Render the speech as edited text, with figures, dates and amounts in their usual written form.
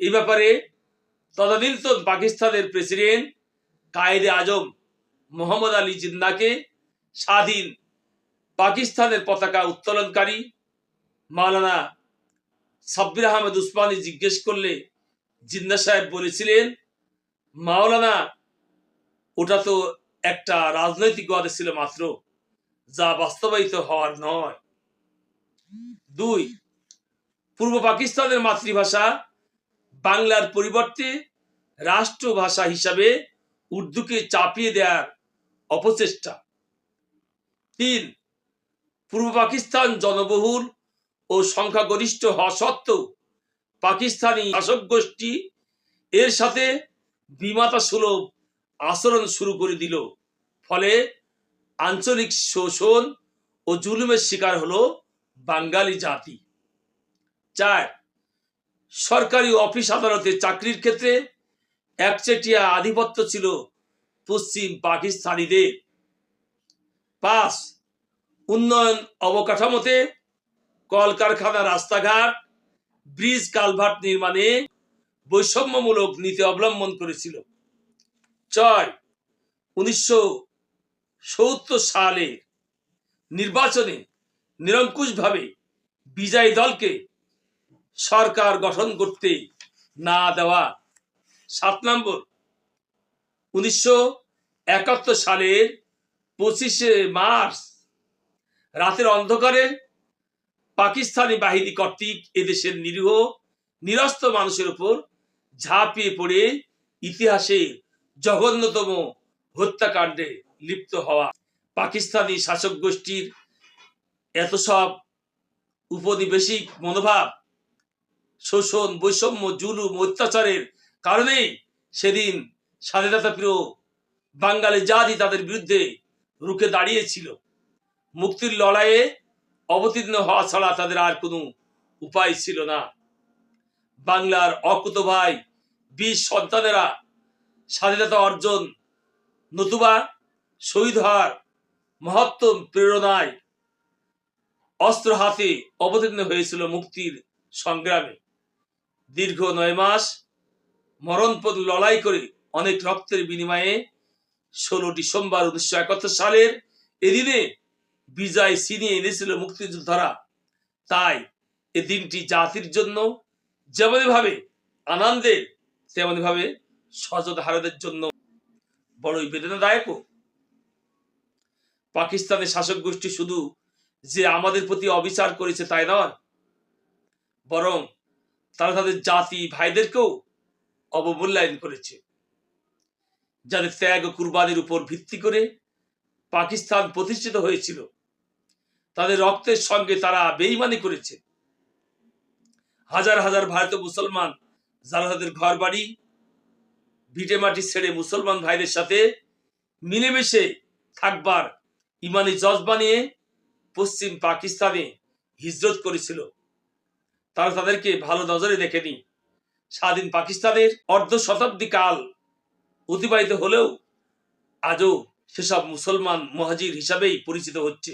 এই ব্যাপারে তদানীন্তন পাকিস্তানের প্রেসিডেন্ট কায়েদে আজম মোহাম্মদ আলী জিন্নাকে স্বাধীন পাকিস্তানের পতাকা উত্তোলনকারী মাওলানা সাব্বির আহমেদ উসমানী জিজ্ঞেস করলে জিন্না সাহেব বলেছিলেন, মাওলানা, ওটা তো একটা রাজনৈতিক ওয়াদা ছিল মাত্র, যা বাস্তবায়িত হওয়ার নয়। 2. পূর্ব পাকিস্তানের মাতৃভাষা বাংলার পরিবর্তে রাষ্ট্রভাষা হিসাবে উর্দুকে চাপিয়ে দেওয়ার অপচেষ্টা। 3. পূর্ব পাকিস্তান জনবহুল ও সংখ্যাগরিষ্ঠ হওয়া সত্ত্বেও পাকিস্তানি শাসক গোষ্ঠী এর সাথে বিমাতা সুলভ আচরণ শুরু করে দিল, ফলে আঞ্চলিক শোষণ ও জুলুমের শিকার হলো বাঙালি জাতি। 4. সরকারি অফিস আদালতে চাকরির ক্ষেত্রে একচেটিয়া আধিপত্য ছিল পশ্চিম পাকিস্তানিদের। 5. উন্নয়ন অবকাঠামোতে কলকারখানা, রাস্তাঘাট, ব্রিজ, কালভার্ট নির্মাণে বৈষম্যমূলক নীতি অবলম্বন করেছিল। 6. 1970 সালে নির্বাচনে নিরঙ্কুশভাবে বিজয়ী দলকে সরকার গঠন করতে না দেওয়া। 7 নম্বর, 1971 সালের 25শে মার্চ রাতের অন্ধকারে পাকিস্তানি বাহিনী কর্তৃক এদেশের নিরীহ নিরস্ত্র মানুষের উপর ঝাঁপিয়ে পড়ে ইতিহাসের জঘন্যতম হত্যাকাণ্ডে লিপ্ত হওয়া। পাকিস্তানি শাসক গোষ্ঠীর এত সব উপনিবেশিক মনোভাব, শোষণ, বৈষম্য, জুলুম, অত্যাচারের কারণেই সেদিন স্বাধীনতা প্রিয় বাঙালি জাতি তাদের বিরুদ্ধে রুখে দাঁড়িয়েছিল। মুক্তির লড়াইয়ে অবতীর্ণ হওয়া ছাড়া তাদের আর কোনো উপায় ছিল না। বাংলার অকুতোভয় বীর সন্তানেরা স্বাধীনতা অর্জন নতুবা শহীদ হওয়ার মহত্তম প্রেরণায় অস্ত্র হাতে অবতীর্ণ হয়েছিল মুক্তির সংগ্রামে। দীর্ঘ 9 মাস মরণপণ লড়াই করে অনেক রক্তের বিনিময়ে 16 ডিসেম্বর 1971 সালের এদিনে বিজয় ছিনিয়ে এনেছিল মুক্তিযোদ্ধারা। তাই এ দিনটি জাতির জন্য যেমনভাবে আনন্দের, তেমনভাবে স্বজনহারাদের জন্য বড়ই বেদনাদায়ক। পাকিস্তানের শাসক গোষ্ঠী শুধু যে আমাদের প্রতি অবিচার করেছে তাই নয়, বরং তারা তাদের জাতি ভাইদেরকেও অবমূল্যায়ন করেছে, যাদের ত্যাগ ও কুরবানির উপর ভিত্তি করে পাকিস্তান প্রতিষ্ঠিত হয়েছিল। তাদের রক্তের সঙ্গে তারা বেঈমানি করেছে। হাজার হাজার ভারতীয় মুসলমান যারা তাদের ঘর বাড়ি ভিটে মাটি ছেড়ে মুসলমান ভাইদের সাথে মিলেমিশে থাকবার ইমানি জজবা নিয়ে পশ্চিম পাকিস্তানে হিজরত করেছিল, তারা তাদেরকে ভালো নজরে দেখেনি। স্বাধীন পাকিস্তানের অর্ধ শতাব্দী কাল অতিবাহিত হলেও আজও সেসব মুসলমান মুহাজির হিসাবেই পরিচিত হচ্ছে।